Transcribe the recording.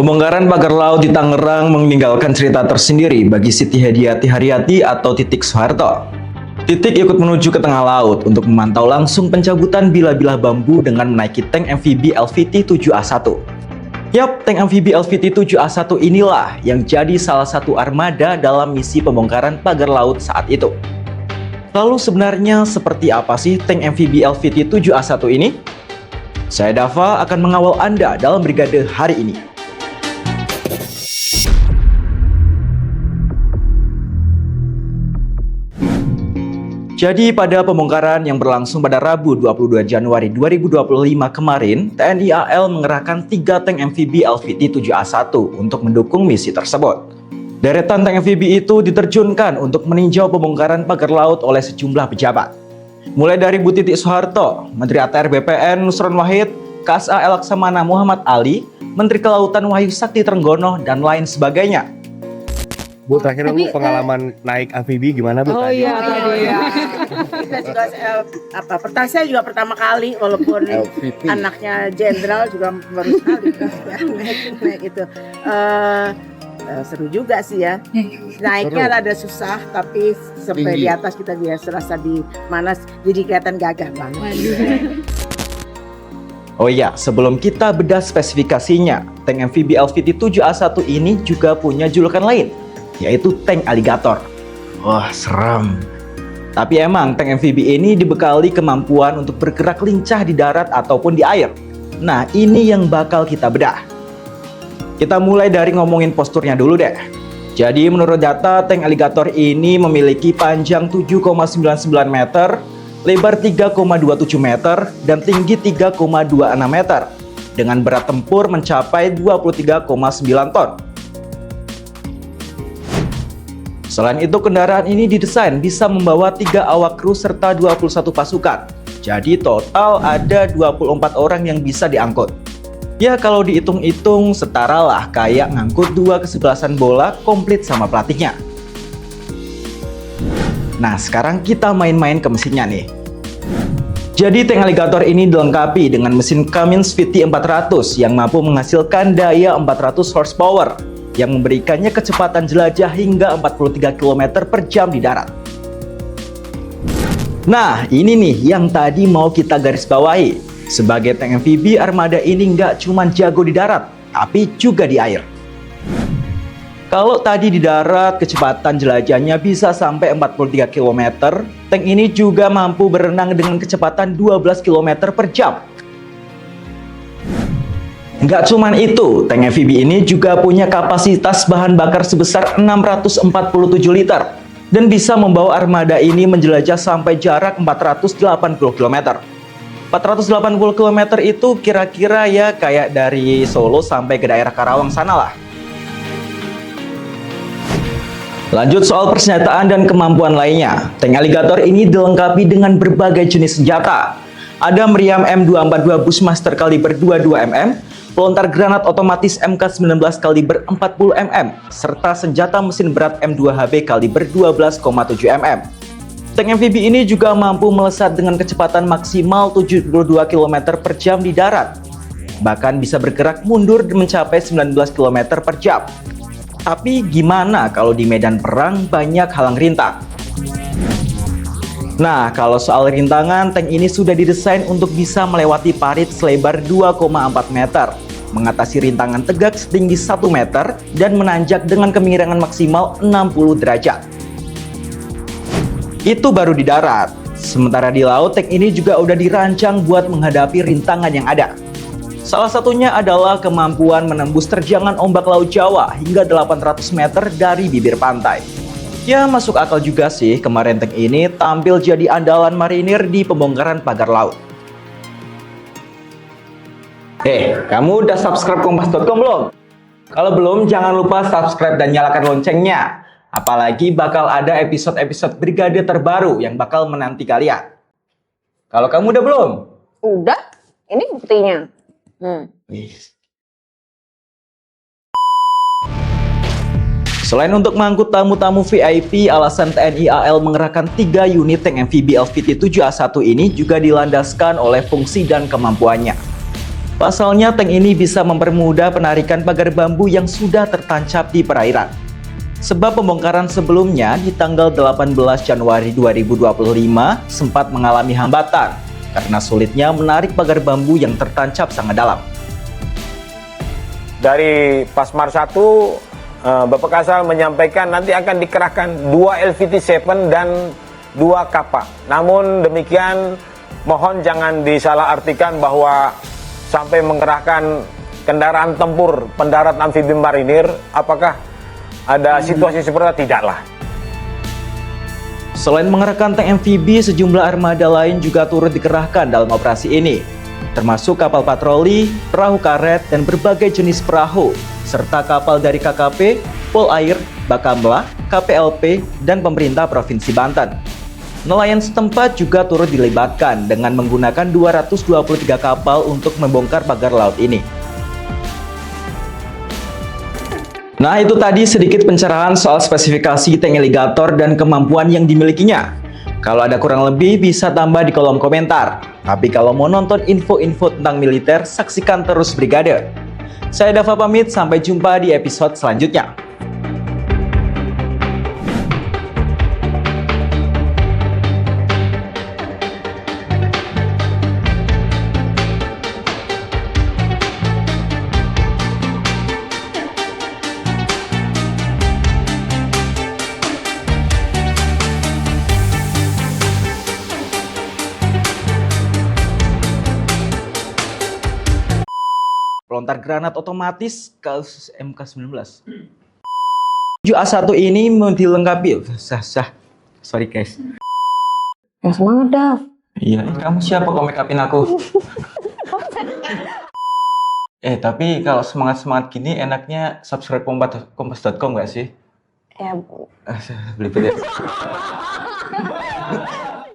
Pembongkaran pagar laut di Tangerang meninggalkan cerita tersendiri bagi Siti Hediati Haryati atau Titik Soeharto. Titik ikut menuju ke tengah laut untuk memantau langsung pencabutan bilah-bilah bambu dengan menaiki tank MVB LVT-7A1. Yap, tank MVB LVT-7A1 inilah yang jadi salah satu armada dalam misi pembongkaran pagar laut saat itu. Lalu sebenarnya seperti apa sih tank MVB LVT-7A1 ini? Saya Dava akan mengawal Anda dalam brigade hari ini. Jadi pada pembongkaran yang berlangsung pada Rabu 22 Januari 2025 kemarin, TNI AL mengerahkan 3 tank MVB LVT-7A1 untuk mendukung misi tersebut. Deretan tank MVB itu diterjunkan untuk meninjau pembongkaran pagar laut oleh sejumlah pejabat. Mulai dari Bu Titik Soeharto, Menteri ATR BPN Nusron Wahid, KSA Laksamana Muhammad Ali, Menteri Kelautan Wahyu Sakti Trenggono, dan lain sebagainya. Bu, terakhir Bu pengalaman naik amfibi gimana Bu? Oh iya, tadi ya. Kita juga saya juga pertama kali, walaupun anaknya jenderal juga baru sekali naik itu. Seru juga sih ya. Naiknya rada susah, tapi sampai di atas kita biasa serasa di mana, jadi kelihatan gagah banget. Oh iya, sebelum kita bedah spesifikasinya, tank MVB LVT-7A1 ini juga punya julukan lain, yaitu tank aligator. Wah, seram. Tapi emang tank MVB ini dibekali kemampuan untuk bergerak lincah di darat ataupun di air. Nah, ini yang bakal kita bedah. Kita mulai dari ngomongin posturnya dulu deh. Jadi menurut data, tank aligator ini memiliki panjang 7,99 meter, lebar 3,27 meter, dan tinggi 3,26 meter, dengan berat tempur mencapai 23,9 ton. Selain itu, kendaraan ini didesain bisa membawa 3 awak kru serta 21 pasukan. Jadi total ada 24 orang yang bisa diangkut. Ya kalau dihitung-hitung setaralah kayak ngangkut 2 kesebelasan bola komplit sama pelatihnya. Nah, sekarang kita main-main ke mesinnya nih. Jadi tank aligator ini dilengkapi dengan mesin Cummins VT400 yang mampu menghasilkan daya 400 horsepower yang memberikannya kecepatan jelajah hingga 43 km per jam di darat. Nah, ini nih yang tadi mau kita garis bawahi. Sebagai tank MVB, armada ini nggak cuma jago di darat, tapi juga di air. Kalau tadi di darat kecepatan jelajahnya bisa sampai 43 km, tank ini juga mampu berenang dengan kecepatan 12 km per jam. Nggak cuma itu, tank MVB ini juga punya kapasitas bahan bakar sebesar 647 liter dan bisa membawa armada ini menjelajah sampai jarak 480 km. 480 km itu kira-kira ya kayak dari Solo sampai ke daerah Karawang sana lah. Lanjut soal persenjataan dan kemampuan lainnya. Tank aligator ini dilengkapi dengan berbagai jenis senjata. Ada meriam M242 Bushmaster kaliber 22 mm, pelontar granat otomatis MK19 kaliber 40 mm, serta senjata mesin berat M2HB kaliber 12,7 mm. Tank MVB ini juga mampu melesat dengan kecepatan maksimal 72 km per jam di darat. Bahkan bisa bergerak mundur mencapai 19 km per jam. Tapi gimana kalau di medan perang banyak halang rintang? Nah, kalau soal rintangan, tank ini sudah didesain untuk bisa melewati parit selebar 2,4 meter, mengatasi rintangan tegak setinggi 1 meter, dan menanjak dengan kemiringan maksimal 60 derajat. Itu baru di darat. Sementara di laut, tank ini juga udah dirancang buat menghadapi rintangan yang ada. Salah satunya adalah kemampuan menembus terjangan ombak Laut Jawa hingga 800 meter dari bibir pantai. Ya masuk akal juga sih kemarin tank ini tampil jadi andalan marinir di pembongkaran pagar laut. Kamu udah subscribe kompas.com belum? Kalau belum, jangan lupa subscribe dan nyalakan loncengnya. Apalagi bakal ada episode-episode brigade terbaru yang bakal menanti kalian. Kalau kamu udah belum? Udah, ini buktinya. Selain untuk mengangkut tamu-tamu VIP, alasan TNI AL mengerahkan 3 unit tank MVB LVT-7A1 ini juga dilandaskan oleh fungsi dan kemampuannya. Pasalnya tank ini bisa mempermudah penarikan pagar bambu yang sudah tertancap di perairan. Sebab pembongkaran sebelumnya di tanggal 18 Januari 2025 sempat mengalami hambatan karena sulitnya menarik pagar bambu yang tertancap sangat dalam. Dari Pasmar 1, Bapak Kasal menyampaikan nanti akan dikerahkan 2 LVT-7 dan 2 kapal. Namun demikian, mohon jangan disalahartikan bahwa sampai mengerahkan kendaraan tempur pendarat amfibi marinir, apakah ada situasi seperti itu? Tidaklah. Selain mengerahkan tank amfibi, sejumlah armada lain juga turut dikerahkan dalam operasi ini, termasuk kapal patroli, perahu karet, dan berbagai jenis perahu, serta kapal dari KKP, Polair, Bakamla, KPLP, dan pemerintah Provinsi Banten. Nelayan setempat juga turut dilibatkan dengan menggunakan 223 kapal untuk membongkar pagar laut ini. Nah, itu tadi sedikit pencerahan soal spesifikasi tank alligator dan kemampuan yang dimilikinya. Kalau ada kurang lebih bisa tambah di kolom komentar. Tapi kalau mau nonton info-info tentang militer, saksikan terus Brigade. Saya Dava pamit, sampai jumpa di episode selanjutnya. Pelontar granat otomatis kasus MK19. 7A1 ini dilengkapi. Sorry guys. Ya semangat, Dav. Iya, kamu siapa kok make upin aku? Tapi kalau semangat-semangat gini enaknya subscribe kompas.com nggak sih? Ya, Belibet ya.